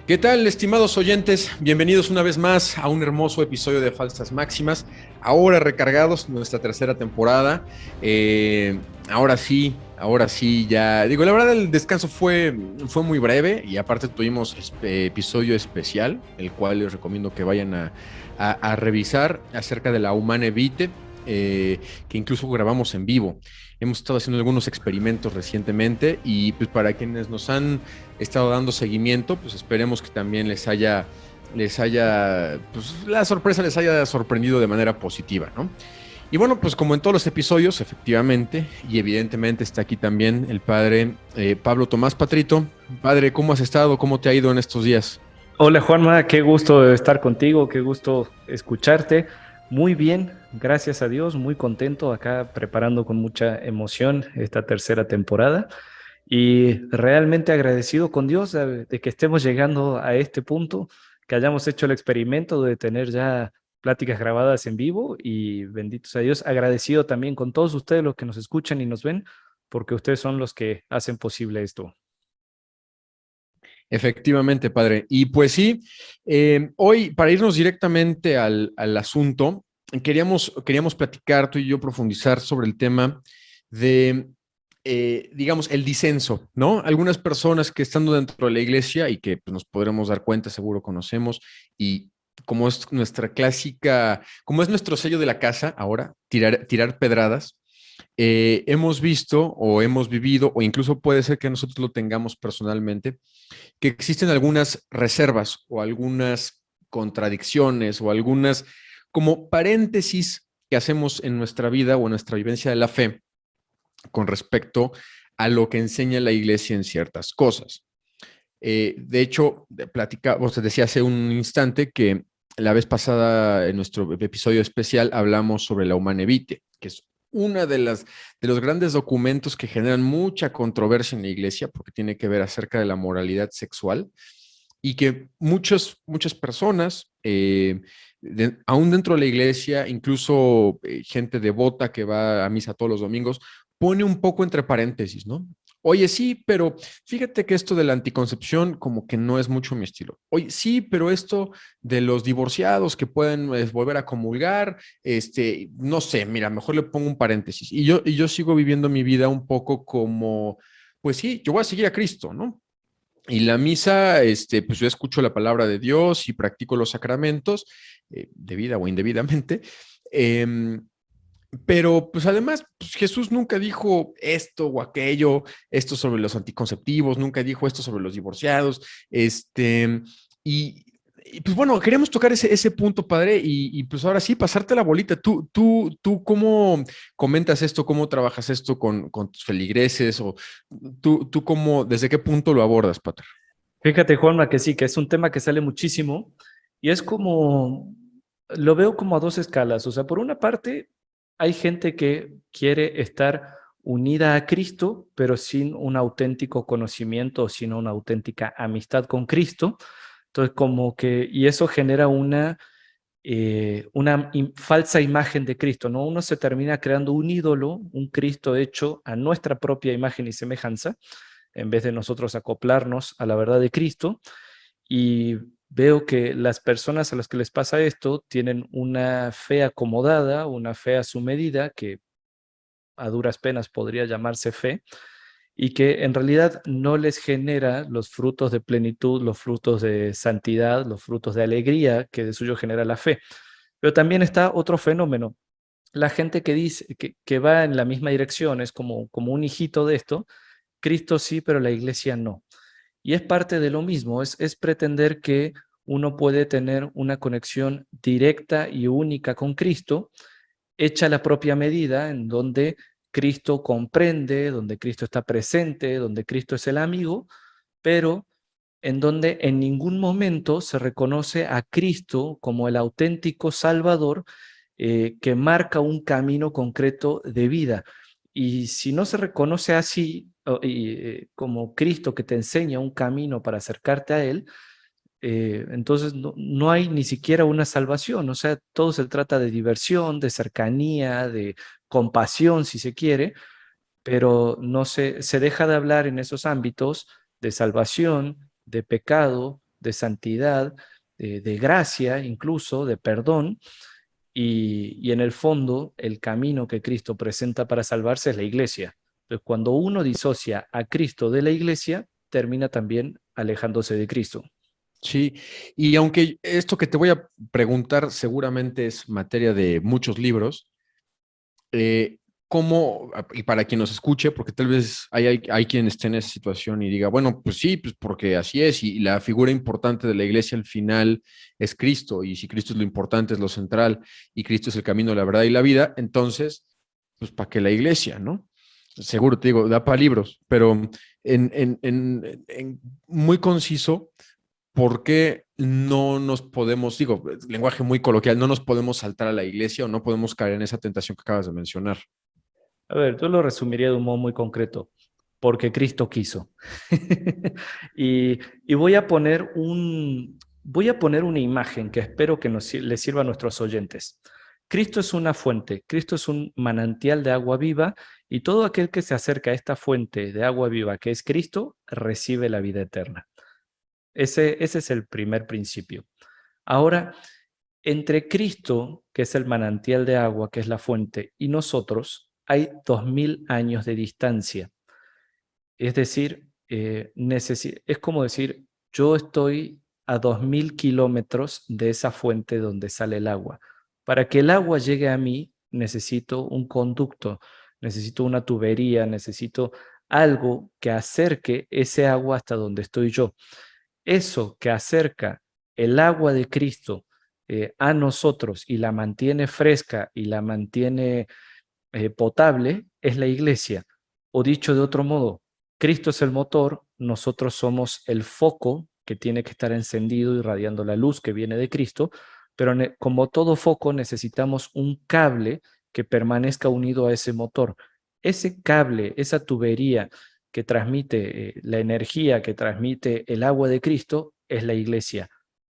¿Qué tal, estimados oyentes? Bienvenidos una vez más a un hermoso episodio de Falsas Máximas. Ahora recargados, nuestra tercera temporada. Ahora sí, ya. Digo, la verdad, el descanso fue muy breve y aparte tuvimos episodio especial, el cual les recomiendo que vayan a revisar acerca de la Humane Vitae, que incluso grabamos en vivo. Hemos estado haciendo algunos experimentos recientemente y pues para quienes nos han estado dando seguimiento, pues esperemos que también pues la sorpresa les haya sorprendido de manera positiva, ¿no? Y bueno, pues como en todos los episodios, efectivamente, y evidentemente está aquí también el padre Pablo Tomás Patrito. Padre, ¿cómo has estado? ¿Cómo te ha ido en estos días? Hola Juanma, qué gusto estar contigo, qué gusto escucharte. Muy bien, gracias a Dios, muy contento acá preparando con mucha emoción esta tercera temporada y realmente agradecido con Dios de que estemos llegando a este punto, que hayamos hecho el experimento de tener ya pláticas grabadas en vivo y benditos a Dios, agradecido también con todos ustedes los que nos escuchan y nos ven, porque ustedes son los que hacen posible esto. Efectivamente, padre. Y pues sí, hoy, para irnos directamente al asunto, queríamos platicar, tú y yo, profundizar sobre el tema de, digamos, el disenso, ¿no? Algunas personas que estando dentro de la iglesia y que pues, nos podremos dar cuenta, seguro conocemos, y como es nuestra clásica, como es nuestro sello de la casa ahora, tirar pedradas. Hemos visto o hemos vivido, o incluso puede ser que nosotros lo tengamos personalmente, que existen algunas reservas o algunas contradicciones o algunas como paréntesis que hacemos en nuestra vida o en nuestra vivencia de la fe con respecto a lo que enseña la iglesia en ciertas cosas. De hecho, vos te decía hace un instante que la vez pasada en nuestro episodio especial hablamos sobre la Humane Vitae, que es una de los grandes documentos que generan mucha controversia en la iglesia porque tiene que ver acerca de la moralidad sexual y que muchas personas, aún dentro de la iglesia, incluso gente devota que va a misa todos los domingos, pone un poco entre paréntesis, ¿no? Oye, sí, pero fíjate que esto de la anticoncepción como que no es mucho mi estilo. Oye, sí, pero esto de los divorciados que pueden volver a comulgar, no sé, mira, mejor le pongo un paréntesis. Y yo sigo viviendo mi vida un poco como, pues sí, yo voy a seguir a Cristo, ¿no? Y la misa, pues yo escucho la palabra de Dios y practico los sacramentos, debida o indebidamente. em, pero pues además, pues, Jesús nunca dijo esto o aquello, esto sobre los anticonceptivos, nunca dijo esto sobre los divorciados, y, y, pues bueno, queríamos tocar ese punto, padre, y pues ahora sí, pasarte la bolita. ¿Tú cómo comentas esto, cómo trabajas esto con tus feligreses, o tú cómo, desde qué punto lo abordas, padre? Fíjate, Juanma, que sí, que es un tema que sale muchísimo y es como, lo veo como a dos escalas. O sea, por una parte, hay gente que quiere estar unida a Cristo, pero sin un auténtico conocimiento o sin una auténtica amistad con Cristo. Entonces, como que, y eso genera una falsa imagen de Cristo, ¿no? Uno se termina creando un ídolo, un Cristo hecho a nuestra propia imagen y semejanza en vez de nosotros acoplarnos a la verdad de Cristo. Y veo que las personas a las que les pasa esto tienen una fe acomodada, una fe a su medida, que a duras penas podría llamarse fe, y que en realidad no les genera los frutos de plenitud, los frutos de santidad, los frutos de alegría que de suyo genera la fe. Pero también está otro fenómeno. La gente que dice que va en la misma dirección es como un hijito de esto. Cristo sí, pero la iglesia no. Y es parte de lo mismo, es pretender que uno puede tener una conexión directa y única con Cristo, hecha a la propia medida, en donde Cristo comprende, donde Cristo está presente, donde Cristo es el amigo, pero en donde en ningún momento se reconoce a Cristo como el auténtico Salvador que marca un camino concreto de vida. Y si no se reconoce así, como Cristo que te enseña un camino para acercarte a Él, entonces no hay ni siquiera una salvación. O sea, todo se trata de diversión, de cercanía, de compasión, si se quiere, pero no se deja de hablar en esos ámbitos de salvación, de pecado, de santidad, de gracia, incluso de perdón, y en el fondo el camino que Cristo presenta para salvarse es la iglesia. Entonces, cuando uno disocia a Cristo de la iglesia, termina también alejándose de Cristo. Sí, y aunque esto que te voy a preguntar seguramente es materia de muchos libros, eh, ¿cómo, y para quien nos escuche, porque tal vez hay quien esté en esa situación y diga, bueno, pues sí, pues porque así es, y la figura importante de la iglesia al final es Cristo, y si Cristo es lo importante, es lo central, y Cristo es el camino, la verdad y la vida, entonces, pues ¿para qué la iglesia, no? Seguro te digo, da para libros, pero muy conciso, ¿por qué no nos podemos, digo, lenguaje muy coloquial, no nos podemos saltar a la iglesia o no podemos caer en esa tentación que acabas de mencionar? A ver, yo lo resumiría de un modo muy concreto, porque Cristo quiso. Y voy a poner una imagen que espero que les sirva a nuestros oyentes. Cristo es una fuente, Cristo es un manantial de agua viva y todo aquel que se acerca a esta fuente de agua viva que es Cristo recibe la vida eterna. Ese es el primer principio. Ahora, entre Cristo, que es el manantial de agua, que es la fuente, y nosotros, hay 2000 años de distancia. Es decir, es como decir, yo estoy a 2000 kilómetros de esa fuente donde sale el agua. Para que el agua llegue a mí, necesito un conducto, necesito una tubería, necesito algo que acerque ese agua hasta donde estoy yo. Eso que acerca el agua de Cristo a nosotros y la mantiene fresca y la mantiene potable es la iglesia. O dicho de otro modo, Cristo es el motor, nosotros somos el foco que tiene que estar encendido irradiando la luz que viene de Cristo, pero como todo foco necesitamos un cable que permanezca unido a ese motor. Ese cable, esa tubería que transmite la energía, que transmite el agua de Cristo, es la iglesia.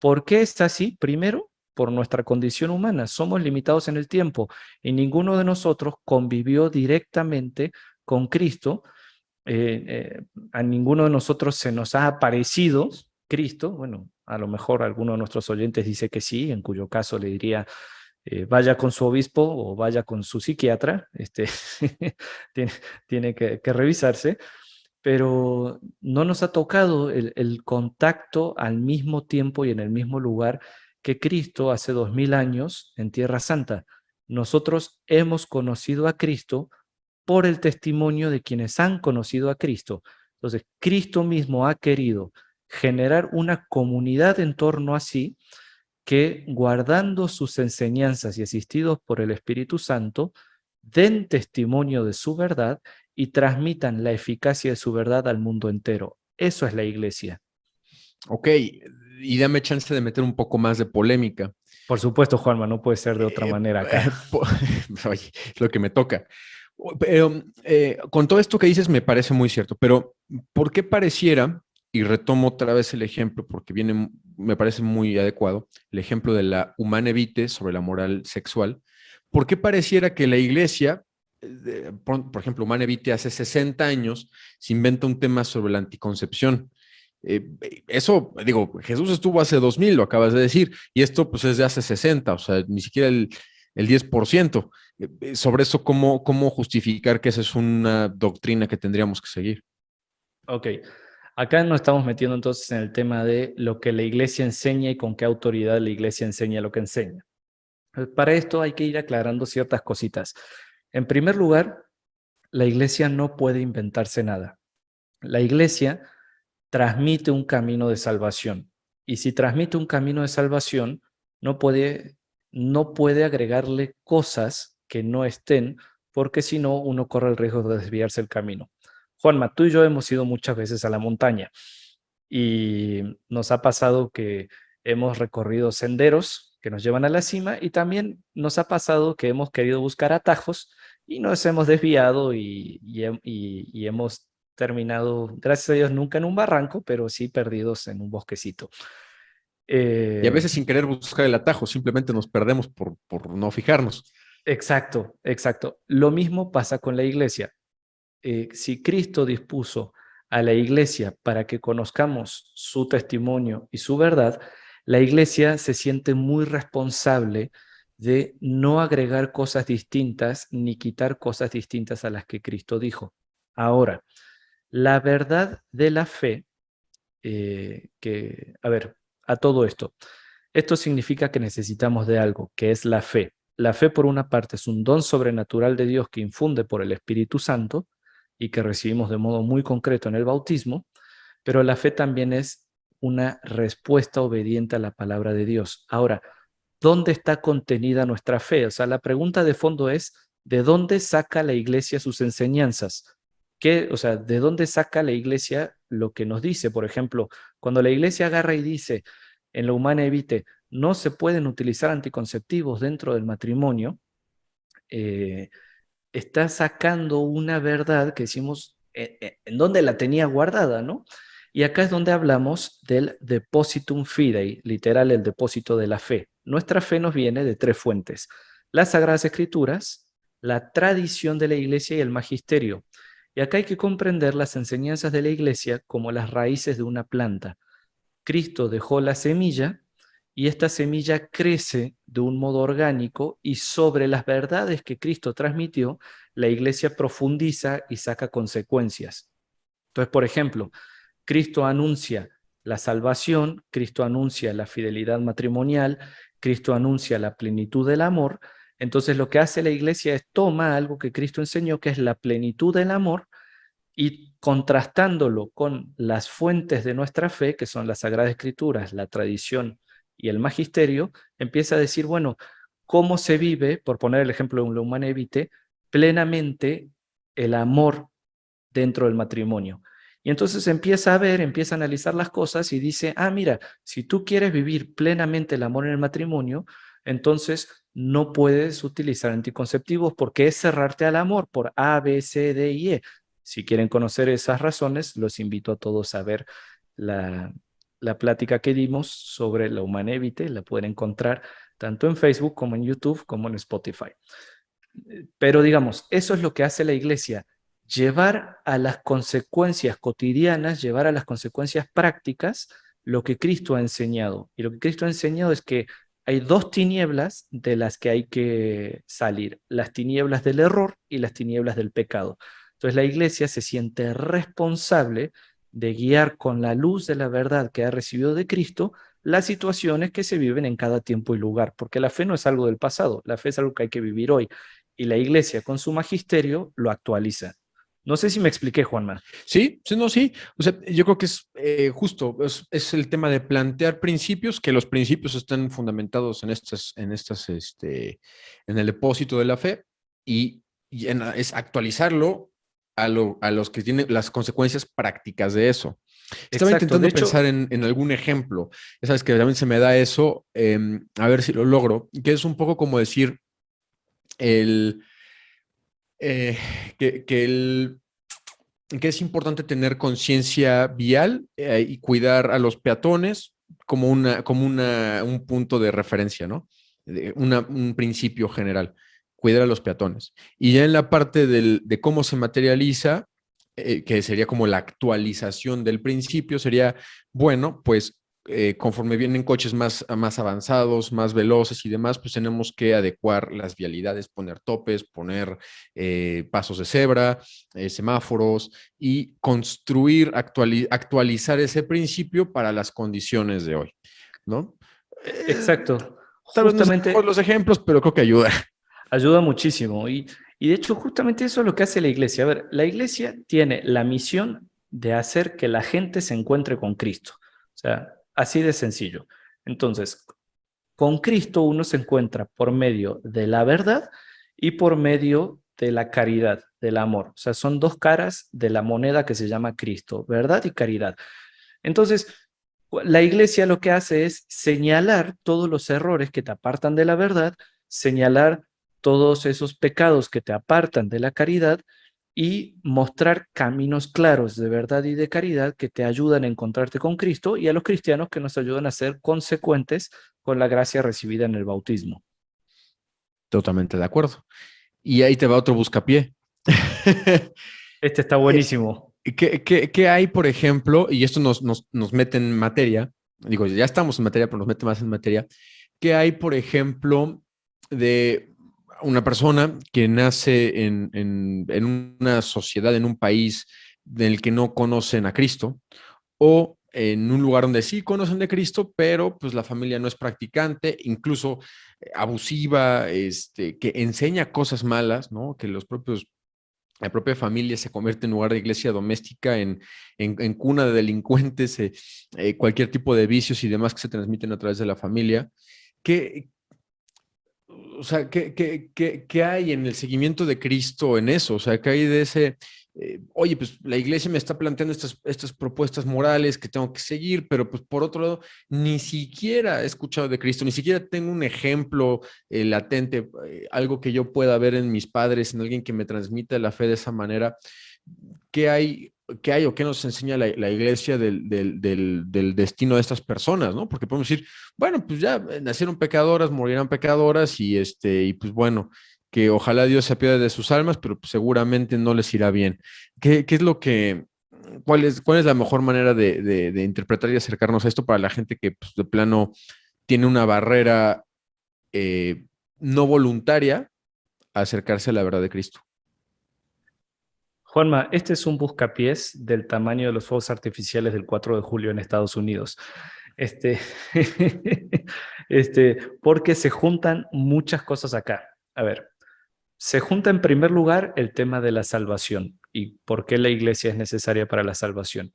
¿Por qué está así? Primero, por nuestra condición humana. Somos limitados en el tiempo y ninguno de nosotros convivió directamente con Cristo. A ninguno de nosotros se nos ha aparecido Cristo. Bueno, a lo mejor alguno de nuestros oyentes dice que sí, en cuyo caso le diría, vaya con su obispo o vaya con su psiquiatra, tiene, tiene que revisarse, pero no nos ha tocado el contacto al mismo tiempo y en el mismo lugar que Cristo hace 2000 años en Tierra Santa. Nosotros hemos conocido a Cristo por el testimonio de quienes han conocido a Cristo. Entonces, Cristo mismo ha querido generar una comunidad en torno a sí que, guardando sus enseñanzas y asistidos por el Espíritu Santo, den testimonio de su verdad y transmitan la eficacia de su verdad al mundo entero. Eso es la iglesia. Ok, y dame chance de meter un poco más de polémica. Por supuesto, Juanma, no puede ser de otra Eh, manera acá. po- Oye, es lo que me toca. Pero con todo esto que dices me parece muy cierto, pero ¿por qué pareciera, y retomo otra vez el ejemplo porque viene, me parece muy adecuado, el ejemplo de la Humane Vitae sobre la moral sexual, ¿por qué pareciera que la iglesia, por ejemplo, Humane Vitae hace 60 años se inventa un tema sobre la anticoncepción? Eso, digo, Jesús estuvo hace 2000, lo acabas de decir, y esto pues es de hace 60, o sea, ni siquiera el 10%. Sobre eso, ¿cómo justificar que esa es una doctrina que tendríamos que seguir? Ok, acá nos estamos metiendo entonces en el tema de lo que la iglesia enseña y con qué autoridad la iglesia enseña lo que enseña. Para esto hay que ir aclarando ciertas cositas. En primer lugar, la iglesia no puede inventarse nada. La iglesia transmite un camino de salvación. Y si transmite un camino de salvación, no puede, no puede agregarle cosas que no estén, porque si no, uno corre el riesgo de desviarse el camino. Juanma, tú y yo hemos ido muchas veces a la montaña y nos ha pasado que hemos recorrido senderos que nos llevan a la cima y también nos ha pasado que hemos querido buscar atajos y nos hemos desviado y hemos terminado, gracias a Dios, nunca en un barranco, pero sí perdidos en un bosquecito. Y a Eh, veces sin querer buscar el atajo, simplemente nos perdemos por no fijarnos. exacto. Lo mismo pasa con la iglesia. Si Cristo dispuso a la iglesia para que conozcamos su testimonio y su verdad, la iglesia se siente muy responsable de no agregar cosas distintas ni quitar cosas distintas a las que Cristo dijo. Ahora, la verdad de la fe, a ver, a todo esto significa que necesitamos de algo, que es la fe. La fe, por una parte, es un don sobrenatural de Dios que infunde por el Espíritu Santo y que recibimos de modo muy concreto en el bautismo, pero la fe también es una respuesta obediente a la palabra de Dios. Ahora, ¿dónde está contenida nuestra fe? O sea, la pregunta de fondo es, ¿de dónde saca la iglesia sus enseñanzas? O sea, ¿de dónde saca la iglesia lo que nos dice? Por ejemplo, cuando la iglesia agarra y dice en la Humanae Vitae, no se pueden utilizar anticonceptivos dentro del matrimonio, eh, está sacando una verdad que decimos en dónde la tenía guardada, ¿no? Y acá es donde hablamos del depositum fidei, literal el depósito de la fe. Nuestra fe nos viene de tres fuentes: las Sagradas Escrituras, la tradición de la Iglesia y el magisterio. Y acá hay que comprender las enseñanzas de la Iglesia como las raíces de una planta. Cristo dejó la semilla y esta semilla crece de un modo orgánico y sobre las verdades que Cristo transmitió, la iglesia profundiza y saca consecuencias. Entonces, por ejemplo, Cristo anuncia la salvación, Cristo anuncia la fidelidad matrimonial, Cristo anuncia la plenitud del amor. Entonces, lo que hace la iglesia es toma algo que Cristo enseñó, que es la plenitud del amor, y contrastándolo con las fuentes de nuestra fe, que son las Sagradas Escrituras, la tradición y el magisterio, empieza a decir, bueno, ¿cómo se vive, por poner el ejemplo de un Humanae Vitae, plenamente el amor dentro del matrimonio? Y entonces empieza a ver, empieza a analizar las cosas y dice, mira, si tú quieres vivir plenamente el amor en el matrimonio, entonces no puedes utilizar anticonceptivos porque es cerrarte al amor por A, B, C, D y E. Si quieren conocer esas razones, los invito a todos a ver la, la plática que dimos sobre la Humanae Vitae. La pueden encontrar tanto en Facebook como en YouTube como en Spotify. Pero digamos, eso es lo que hace la iglesia: llevar a las consecuencias cotidianas, llevar a las consecuencias prácticas lo que Cristo ha enseñado. Y lo que Cristo ha enseñado es que hay dos tinieblas de las que hay que salir: las tinieblas del error y las tinieblas del pecado. Entonces la iglesia se siente responsable de guiar con la luz de la verdad que ha recibido de Cristo las situaciones que se viven en cada tiempo y lugar, porque la fe no es algo del pasado, la fe es algo que hay que vivir hoy, y la iglesia con su magisterio lo actualiza. No sé si me expliqué, Juanma. Sí, sí, no, sí. O sea, yo creo que es justo, es el tema de plantear principios, que los principios están fundamentados en el depósito de la fe y es actualizarlo a los que tienen las consecuencias prácticas de eso. Estaba Exacto. De intentando hecho, pensar en algún ejemplo. Ya sabes que también se me da eso, a ver si lo logro, que es un poco como decir el, eh, que el que es importante tener conciencia vial y cuidar a los peatones como, un punto de referencia, ¿no? Un principio general, cuidar a los peatones. Y ya en la parte de cómo se materializa, que sería como la actualización del principio, sería, bueno, pues conforme vienen coches más avanzados, más veloces y demás, pues tenemos que adecuar las vialidades, poner topes, poner pasos de cebra, semáforos y construir, actualizar ese principio para las condiciones de hoy, ¿no? Eh, exacto. Tal vez no sean mejor Justamente los ejemplos, pero creo que ayuda. ayuda muchísimo. Y de hecho, justamente eso es lo que hace la iglesia. A ver, la iglesia tiene la misión de hacer que la gente se encuentre con Cristo. O sea, así de sencillo. Entonces, con Cristo uno se encuentra por medio de la verdad y por medio de la caridad, del amor. O sea, son dos caras de la moneda que se llama Cristo: verdad y caridad. Entonces, la iglesia lo que hace es señalar todos los errores que te apartan de la verdad, señalar todos esos pecados que te apartan de la caridad y mostrar caminos claros de verdad y de caridad que te ayudan a encontrarte con Cristo, y a los cristianos que nos ayudan a ser consecuentes con la gracia recibida en el bautismo. Totalmente de acuerdo. Y ahí te va otro buscapié. Este está Eh, buenísimo. ¿Qué hay, por ejemplo, y esto nos mete en materia, digo, ya estamos en materia, pero nos mete más en materia, qué hay, por ejemplo, de una persona que nace en una sociedad, en un país del que no conocen a Cristo, o en un lugar donde sí conocen de Cristo, pero pues la familia no es practicante, incluso abusiva, que enseña cosas malas, ¿no? Que la propia familia se convierte en lugar de iglesia doméstica, en cuna de delincuentes, cualquier tipo de vicios y demás que se transmiten a través de la familia. ¿Qué, o sea, qué hay en el seguimiento de Cristo en eso? O sea, ¿qué hay de ese, oye, pues la iglesia me está planteando estas propuestas morales que tengo que seguir, pero pues por otro lado, ni siquiera he escuchado de Cristo, ni siquiera tengo un ejemplo latente, algo que yo pueda ver en mis padres, en alguien que me transmita la fe de esa manera? ¿Qué hay? ¿Qué hay o qué nos enseña la iglesia del destino de estas personas, ¿no? Porque podemos decir, bueno, pues ya nacieron pecadoras, morirán pecadoras y pues bueno, que ojalá Dios se apiade de sus almas, pero pues seguramente no les irá bien. ¿Qué es lo que, cuál es la mejor manera de interpretar y acercarnos a esto para la gente que pues, de plano tiene una barrera eh, no voluntaria a acercarse a la verdad de Cristo? Juanma, este es un buscapiés del tamaño de los fuegos artificiales del 4 de julio en Estados Unidos. Este, porque se juntan muchas cosas acá. A ver, se junta en primer lugar el tema de la salvación y por qué la iglesia es necesaria para la salvación.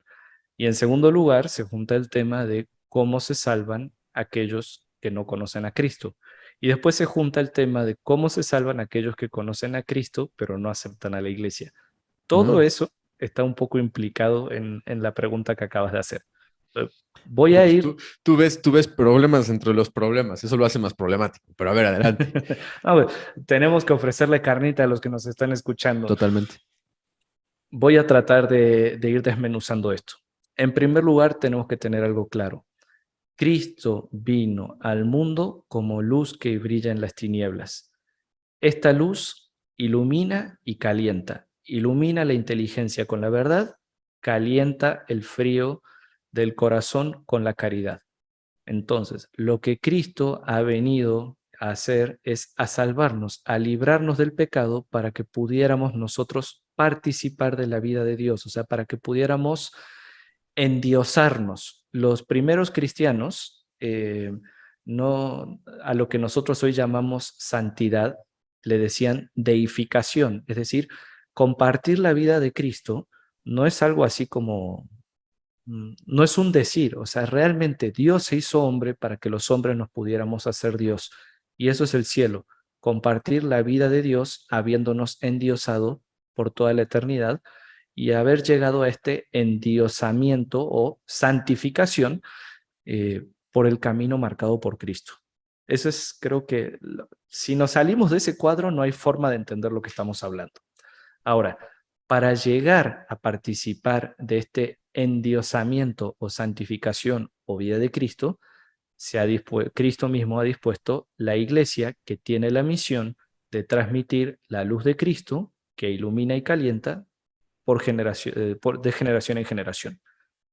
Y en segundo lugar, se junta el tema de cómo se salvan aquellos que no conocen a Cristo. Y después se junta el tema de cómo se salvan aquellos que conocen a Cristo, pero no aceptan a la iglesia. Todo Mm. eso está un poco implicado en la pregunta que acabas de hacer. Voy No, a pues ir. tú ves problemas entre los problemas, eso lo hace más problemático, pero a ver, adelante. A ver, tenemos que ofrecerle carnita a los que nos están escuchando. Totalmente. Voy a tratar de ir desmenuzando esto. En primer lugar, tenemos que tener algo claro. Cristo vino al mundo como luz que brilla en las tinieblas. Esta luz ilumina y calienta. Ilumina la inteligencia con la verdad, calienta el frío del corazón con la caridad. Entonces, lo que Cristo ha venido a hacer es a salvarnos, a librarnos del pecado para que pudiéramos nosotros participar de la vida de Dios, o sea, para que pudiéramos endiosarnos. Los primeros cristianos, no a lo que nosotros hoy llamamos santidad, le decían deificación, es decir, compartir la vida de Cristo no es algo así como no es un decir, o sea, realmente Dios se hizo hombre para que los hombres nos pudiéramos hacer Dios. Y eso es el cielo, compartir la vida de Dios habiéndonos endiosado por toda la eternidad y haber llegado a este endiosamiento o santificación por el camino marcado por Cristo. Eso es, creo que, si nos salimos de ese cuadro, no hay forma de entender lo que estamos hablando. Ahora, para llegar a participar de este endiosamiento o santificación o vida de Cristo, Cristo mismo ha dispuesto la iglesia que tiene la misión de transmitir la luz de Cristo que ilumina y calienta de generación en generación.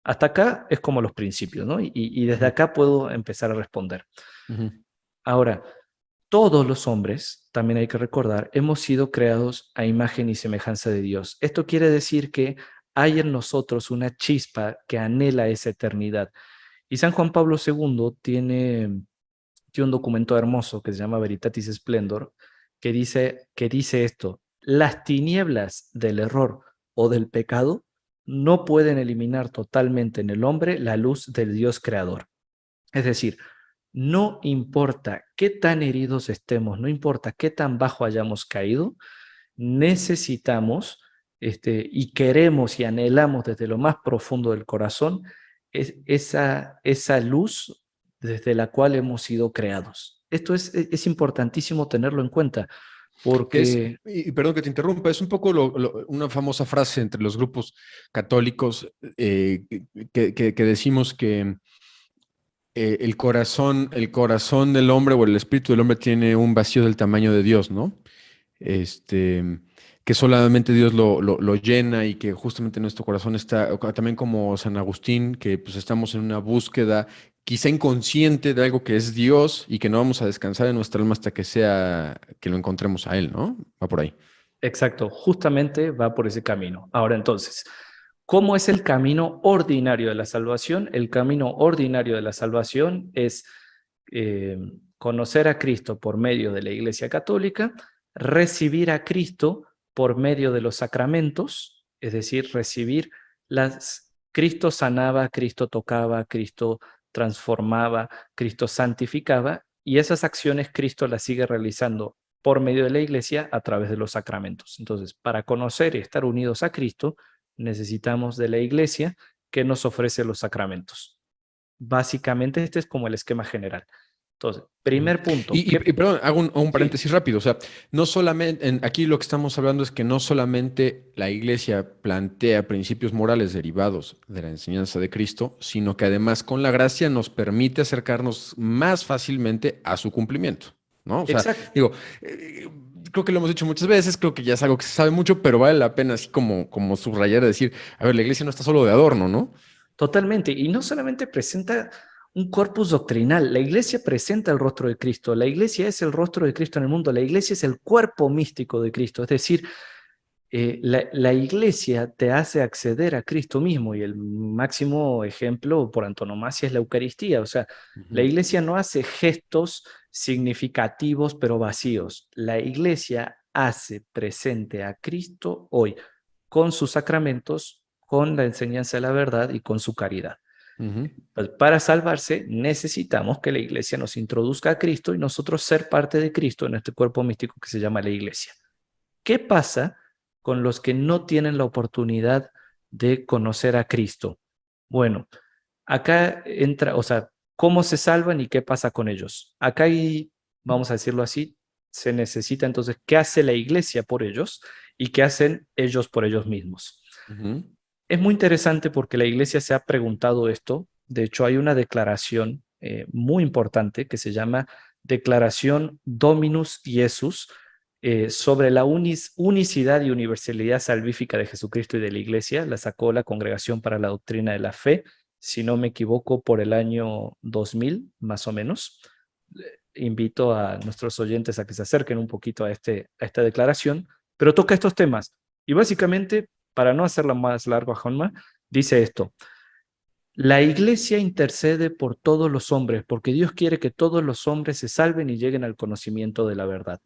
Hasta acá es como los principios, ¿no? Y desde Ujú, acá puedo empezar a responder. ujú. Ahora, todos los hombres, también hay que recordar, hemos sido creados a imagen y semejanza de Dios. Esto quiere decir que hay en nosotros una chispa que anhela esa eternidad. Y San Juan Pablo II tiene un documento hermoso que se llama Veritatis Splendor, que dice esto: las tinieblas del error o del pecado no pueden eliminar totalmente en el hombre la luz del Dios creador. Es decir, no importa qué tan heridos estemos, no importa qué tan bajo hayamos caído, necesitamos y queremos y anhelamos desde lo más profundo del corazón esa luz desde la cual hemos sido creados. Esto es importantísimo tenerlo en cuenta Que es, porque y perdón que te interrumpa, es un poco una famosa frase entre los grupos católicos que decimos que el corazón del hombre o el espíritu del hombre tiene un vacío del tamaño de Dios, ¿no? Este, que solamente Dios lo llena y que justamente nuestro corazón está, también como San Agustín, que pues estamos en una búsqueda quizá inconsciente de algo que es Dios y que no vamos a descansar en nuestra alma hasta que sea, que lo encontremos a Él, ¿no? Va por ahí. Exacto, justamente va por ese camino. Ahora entonces, ¿cómo es el camino ordinario de la salvación? El camino ordinario de la salvación es eh, conocer a Cristo por medio de la Iglesia Católica, recibir a Cristo por medio de los sacramentos, es decir, recibir las... Cristo sanaba, Cristo tocaba, Cristo transformaba, Cristo santificaba, y esas acciones Cristo las sigue realizando por medio de la iglesia a través de los sacramentos. Entonces, para conocer y estar unidos a Cristo, necesitamos de la iglesia que nos ofrece los sacramentos. Básicamente, este es como el esquema general. Entonces, Ujú. primer punto, Y, ¿qué? perdón, hago un Sí, paréntesis rápido. O sea, no solamente, aquí lo que estamos hablando es que no solamente la Iglesia plantea principios morales derivados de la enseñanza de Cristo, sino que además con la gracia nos permite acercarnos más fácilmente a su cumplimiento, ¿no? O sea, exacto. digo, eh, creo que lo hemos dicho muchas veces, creo que ya es algo que se sabe mucho, pero vale la pena así como subrayar y decir, a ver, la Iglesia no está solo de adorno, ¿no? Totalmente. Y no solamente presenta un corpus doctrinal, la iglesia presenta el rostro de Cristo, la iglesia es el rostro de Cristo en el mundo, la iglesia es el cuerpo místico de Cristo, es decir, la iglesia te hace acceder a Cristo mismo y el máximo ejemplo por antonomasia es la Eucaristía. O sea, la Ujú, iglesia no hace gestos significativos pero vacíos. La iglesia hace presente a Cristo hoy con sus sacramentos, con la enseñanza de la verdad y con su caridad. ujú, Pues para salvarse necesitamos que la iglesia nos introduzca a Cristo y nosotros ser parte de Cristo en este cuerpo místico que se llama la iglesia. ¿Qué pasa con los que no tienen la oportunidad de conocer a Cristo? Bueno, acá entra, o sea, ¿cómo se salvan y qué pasa con ellos? Acá hay, vamos a decirlo así, se necesita entonces qué hace la iglesia por ellos y qué hacen ellos por ellos mismos. ujú, Es muy interesante porque la iglesia se ha preguntado esto. De hecho, hay una declaración muy importante que se llama Declaración Dominus Iesus sobre la unicidad y universalidad salvífica de Jesucristo y de la iglesia. La sacó la Congregación para la Doctrina de la Fe, si no me equivoco, por el año 2000, más o menos. Invito a nuestros oyentes a que se acerquen un poquito a esta declaración, pero toca estos temas. Y básicamente para no hacerla más larga, Juanma, dice esto: la iglesia intercede por todos los hombres, porque Dios quiere que todos los hombres se salven y lleguen al conocimiento de la verdad.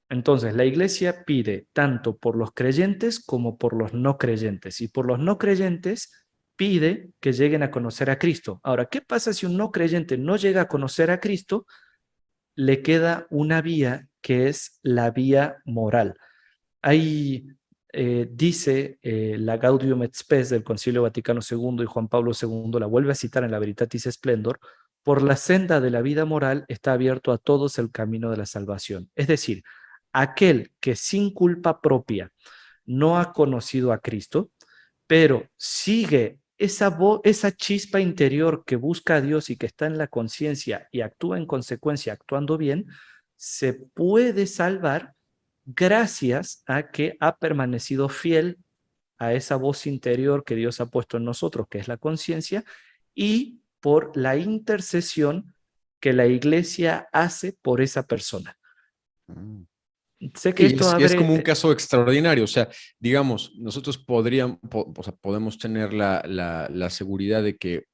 Entonces, la iglesia pide tanto por los creyentes como por los no creyentes. Y por los no creyentes pide que lleguen a conocer a Cristo. Ahora, ¿qué pasa si un no creyente no llega a conocer a Cristo? Le queda una vía que es la vía moral. Ahí dice la Gaudium et Spes del Concilio Vaticano II, y Juan Pablo II la vuelve a citar en la Veritatis Splendor: por la senda de la vida moral está abierto a todos el camino de la salvación. Es decir, aquel que sin culpa propia no ha conocido a Cristo, pero sigue esa chispa interior que busca a Dios y que está en la conciencia y actúa en consecuencia, actuando bien, se puede salvar gracias a que ha permanecido fiel a esa voz interior que Dios ha puesto en nosotros, que es la conciencia, y por la intercesión que la iglesia hace por esa persona. ujú. Sé que Y esto es abre, como un caso extraordinario, o sea, digamos, nosotros o sea, podemos tener la seguridad de que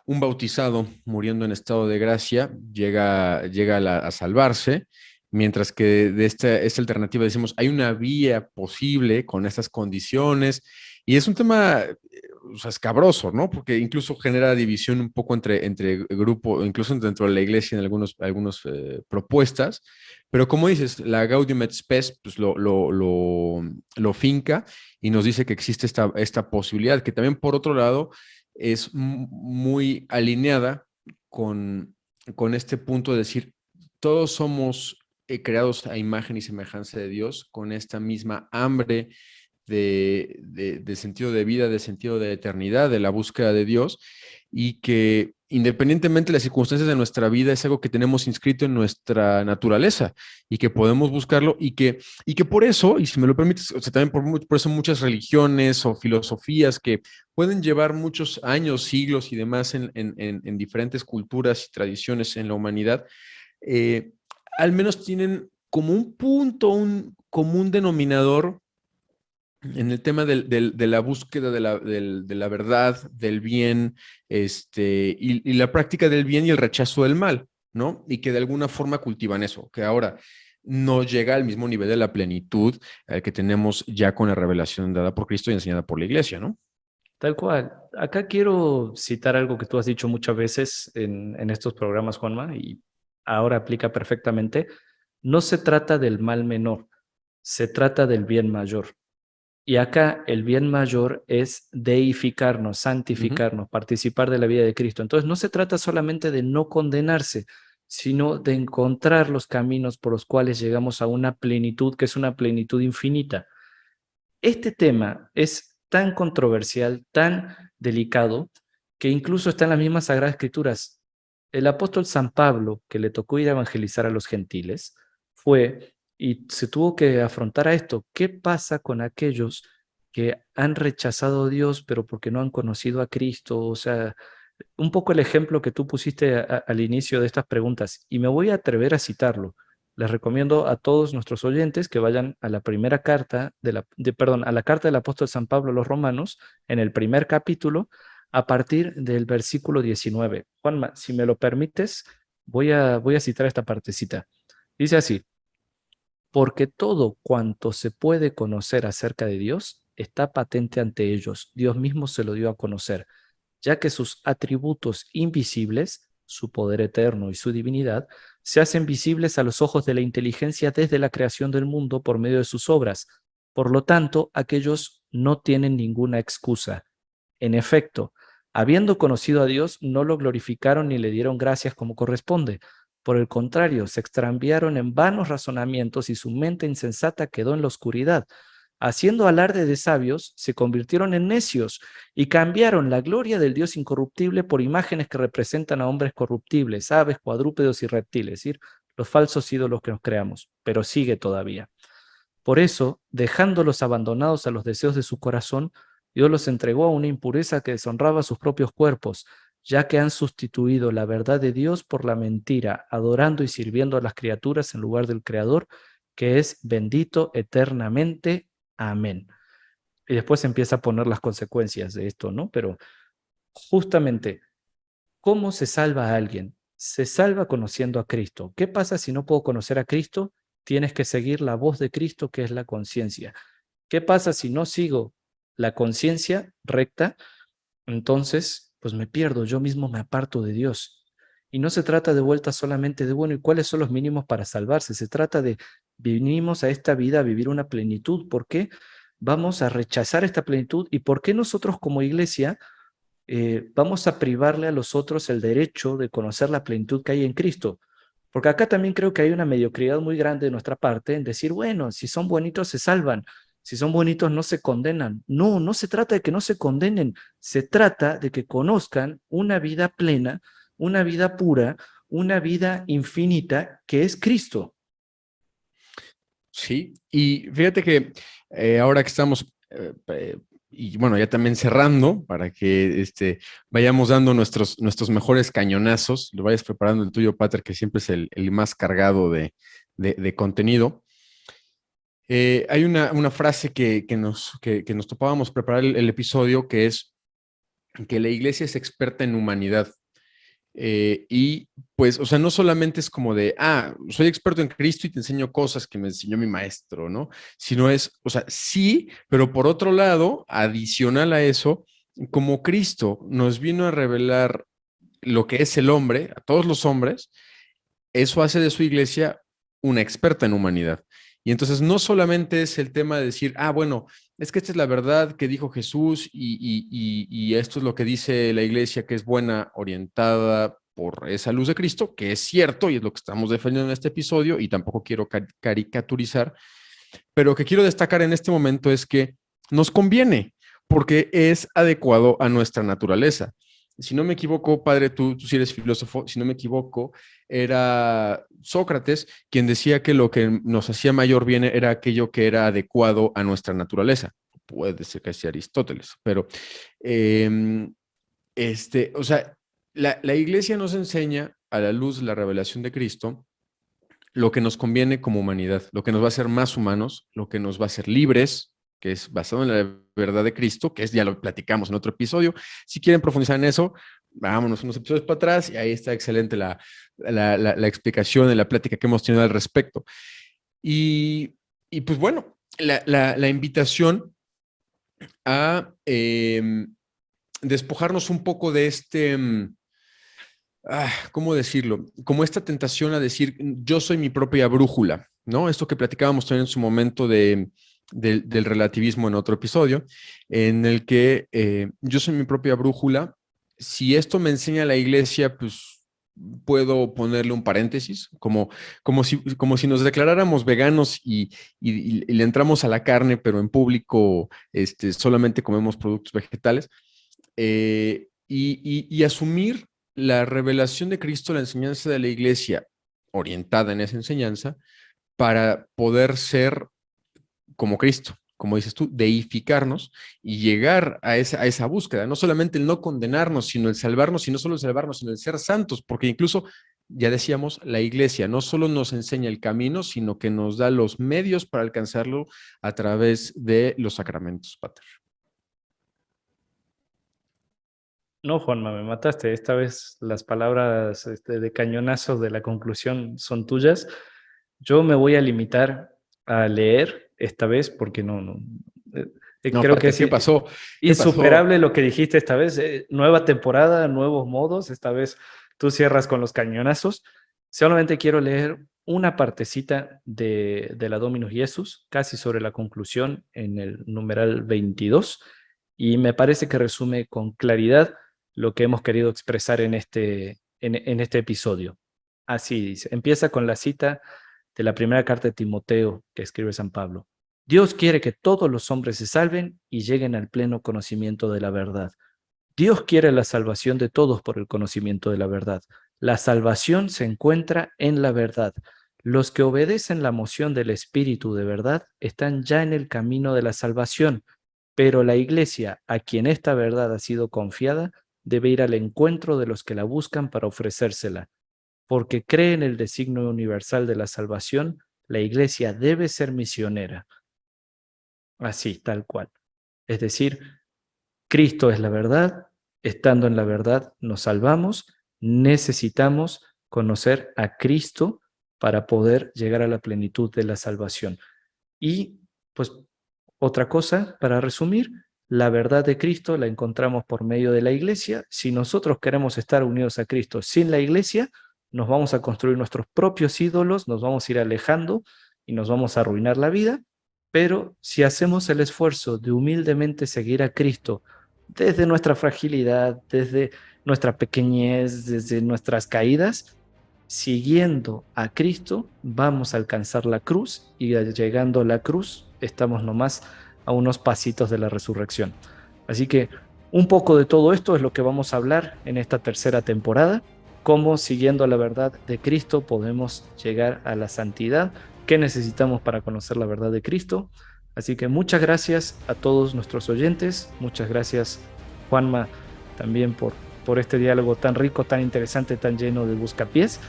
un bautizado muriendo en estado de gracia llega a salvarse, mientras que de esta alternativa decimos, hay una vía posible con estas condiciones, y es un tema, o sea, escabroso, ¿no? Porque incluso genera división un poco entre grupo, incluso dentro de la iglesia en algunas propuestas, pero como dices, la Gaudium et Spes pues lo finca y nos dice que existe esta posibilidad, que también por otro lado es muy alineada con este punto de decir, todos somos creados a imagen y semejanza de Dios, con esta misma hambre de sentido de vida, de sentido de eternidad, de la búsqueda de Dios. y que independientemente de las circunstancias de nuestra vida es algo que tenemos inscrito en nuestra naturaleza y que podemos buscarlo y que por eso, y si me lo permites, o sea, también por eso muchas religiones o filosofías que pueden llevar muchos años, siglos y demás en diferentes culturas y tradiciones en la humanidad, eh, al menos tienen como un punto, un común denominador en el tema de la búsqueda de la verdad, del bien, y la práctica del bien y el rechazo del mal, ¿no? Y que de alguna forma cultivan eso, que ahora no llega al mismo nivel de la plenitud que tenemos ya con la revelación dada por Cristo y enseñada por la iglesia, ¿no? Tal cual. Acá quiero citar algo que tú has dicho muchas veces en estos programas, Juanma, y ahora aplica perfectamente. No se trata del mal menor, se trata del bien mayor. Y acá el bien mayor es deificarnos, Ujú. santificarnos, participar de la vida de Cristo. Entonces no se trata solamente de no condenarse, sino de encontrar los caminos por los cuales llegamos a una plenitud que es una plenitud infinita. Este tema es tan controversial, tan delicado, que incluso está en las mismas Sagradas Escrituras. El apóstol San Pablo, que le tocó ir a evangelizar a los gentiles, fue y se tuvo que afrontar a esto. ¿Qué pasa con aquellos que han rechazado a Dios, pero porque no han conocido a Cristo? O sea, un poco el ejemplo que tú pusiste al inicio de estas preguntas, y me voy a atrever a citarlo. Les recomiendo a todos nuestros oyentes que vayan a la primera carta perdón, a la carta del apóstol San Pablo a los Romanos, en el primer capítulo, a partir del versículo 19. Juanma, si me lo permites, voy a citar esta partecita. Dice así: porque todo cuanto se puede conocer acerca de Dios está patente ante ellos. Dios mismo se lo dio a conocer, ya que sus atributos invisibles, su poder eterno y su divinidad, se hacen visibles a los ojos de la inteligencia desde la creación del mundo por medio de sus obras. Por lo tanto, aquellos no tienen ninguna excusa. En efecto, habiendo conocido a Dios, no lo glorificaron ni le dieron gracias como corresponde. Por el contrario, se extraviaron en vanos razonamientos y su mente insensata quedó en la oscuridad. Haciendo alarde de sabios, se convirtieron en necios y cambiaron la gloria del Dios incorruptible por imágenes que representan a hombres corruptibles, aves, cuadrúpedos y reptiles, es decir, los falsos ídolos que nos creamos. Pero sigue todavía. Por eso, dejándolos abandonados a los deseos de su corazón, Dios los entregó a una impureza que deshonraba sus propios cuerpos, ya que han sustituido la verdad de Dios por la mentira, adorando y sirviendo a las criaturas en lugar del Creador, que es bendito eternamente. Amén. Y después empieza a poner las consecuencias de esto, ¿no? Pero justamente, ¿cómo se salva a alguien? Se salva conociendo a Cristo. ¿Qué pasa si no puedo conocer a Cristo? Tienes que seguir la voz de Cristo, que es la conciencia. ¿Qué pasa si no sigo la conciencia recta? Entonces, pues me pierdo, yo mismo me aparto de Dios. Y no se trata de vuelta solamente de, bueno, ¿y cuáles son los mínimos para salvarse? Se trata de, venimos a esta vida a vivir una plenitud. ¿Por qué vamos a rechazar esta plenitud? ¿Y por qué nosotros como iglesia vamos a privarle a los otros el derecho de conocer la plenitud que hay en Cristo? Porque acá también creo que hay una mediocridad muy grande de nuestra parte en decir, bueno, si son bonitos se salvan, si son bonitos no se condenan. No, no se trata de que no se condenen, se trata de que conozcan una vida plena, una vida pura, una vida infinita que es Cristo. Sí, y fíjate que ahora que estamos, y bueno, ya también cerrando, para que vayamos dando nuestros mejores cañonazos, lo vayas preparando el tuyo, Pater, que siempre es el más cargado de contenido. Hay una frase que nos topábamos preparar el episodio, que es que la iglesia es experta en humanidad. Y pues, o sea, no solamente es como de, soy experto en Cristo y te enseño cosas que me enseñó mi maestro, ¿no? Sino es, o sea, sí, pero por otro lado, adicional a eso, como Cristo nos vino a revelar lo que es el hombre, a todos los hombres, eso hace de su iglesia una experta en humanidad. Y entonces no solamente es el tema de decir, bueno, es que esta es la verdad que dijo Jesús y esto es lo que dice la iglesia que es buena, orientada por esa luz de Cristo, que es cierto y es lo que estamos defendiendo en este episodio y tampoco quiero caricaturizar, pero que quiero destacar en este momento es que nos conviene porque es adecuado a nuestra naturaleza. si no me equivoco, padre, tú sí eres filósofo, si no me equivoco, era Sócrates quien decía que lo que nos hacía mayor bien era aquello que era adecuado a nuestra naturaleza. Puede ser que sea Aristóteles, pero eh, o sea, la iglesia nos enseña a la luz de la revelación de Cristo lo que nos conviene como humanidad, lo que nos va a hacer más humanos, lo que nos va a hacer libres, que es basado en la verdad de Cristo, que es, ya lo platicamos en otro episodio. Si quieren profundizar en eso, vámonos unos episodios para atrás y ahí está excelente la explicación y la plática que hemos tenido al respecto. Y pues bueno, la invitación a despojarnos un poco de ¿cómo decirlo? Como esta tentación a decir, yo soy mi propia brújula, ¿no? Esto que platicábamos también en su momento del relativismo en otro episodio, en el que yo soy mi propia brújula. Si esto me enseña la iglesia, pues puedo ponerle un paréntesis, como si nos declaráramos veganos y le entramos a la carne, pero en público solamente comemos productos vegetales, y asumir la revelación de Cristo, la enseñanza de la iglesia orientada en esa enseñanza, para poder ser como Cristo, como dices tú, deificarnos y llegar a esa búsqueda, no solamente el no condenarnos, sino el salvarnos, y no solo el salvarnos, sino el ser santos, porque incluso, ya decíamos, la iglesia no solo nos enseña el camino, sino que nos da los medios para alcanzarlo a través de los sacramentos, Pater. No, Juanma, me mataste. Esta vez las palabras de cañonazo de la conclusión son tuyas. Yo me voy a limitar a leer esta vez porque eh, No, creo que Pater, es ¿qué pasó? ¿Qué pasó? insuperable lo que dijiste esta vez. Nueva temporada, nuevos modos. Esta vez tú cierras con los cañonazos. Solamente quiero leer una partecita de la Dominus Jesus, casi sobre la conclusión en el numeral 22, y me parece que resume con claridad lo que hemos querido expresar en este episodio. Así dice, empieza con la cita de la primera carta de Timoteo que escribe San Pablo. Dios quiere que todos los hombres se salven y lleguen al pleno conocimiento de la verdad. Dios quiere la salvación de todos por el conocimiento de la verdad. La salvación se encuentra en la verdad. Los que obedecen la moción del Espíritu de verdad están ya en el camino de la salvación, pero la iglesia, a quien esta verdad ha sido confiada, debe ir al encuentro de los que la buscan para ofrecérsela. Porque cree en el designio universal de la salvación, la iglesia debe ser misionera. Así, tal cual. Es decir, Cristo es la verdad, estando en la verdad nos salvamos, necesitamos conocer a Cristo para poder llegar a la plenitud de la salvación. Y pues otra cosa, para resumir, la verdad de Cristo la encontramos por medio de la iglesia. Si nosotros queremos estar unidos a Cristo sin la iglesia, nos vamos a construir nuestros propios ídolos, nos vamos a ir alejando y nos vamos a arruinar la vida. Pero si hacemos el esfuerzo de humildemente seguir a Cristo desde nuestra fragilidad, desde nuestra pequeñez, desde nuestras caídas, siguiendo a Cristo, vamos a alcanzar la cruz y llegando a la cruz estamos nomás a unos pasitos de la resurrección. Así que un poco de todo esto es lo que vamos a hablar en esta tercera temporada, cómo siguiendo la verdad de Cristo podemos llegar a la santidad, qué necesitamos para conocer la verdad de Cristo. Así que muchas gracias a todos nuestros oyentes, muchas gracias Juanma también por este diálogo tan rico, tan interesante, tan lleno de buscapiés.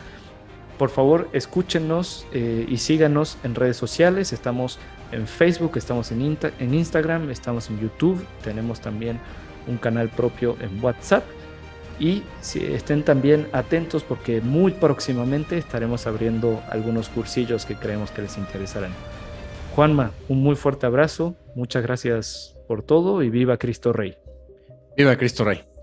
Por favor, escúchenos y síganos en redes sociales. Estamos en Facebook, estamos en Instagram, estamos en YouTube. Tenemos también un canal propio en WhatsApp. Y estén también atentos porque muy próximamente estaremos abriendo algunos cursillos que creemos que les interesarán. Juanma, un muy fuerte abrazo. Muchas gracias por todo y viva Cristo Rey. Viva Cristo Rey.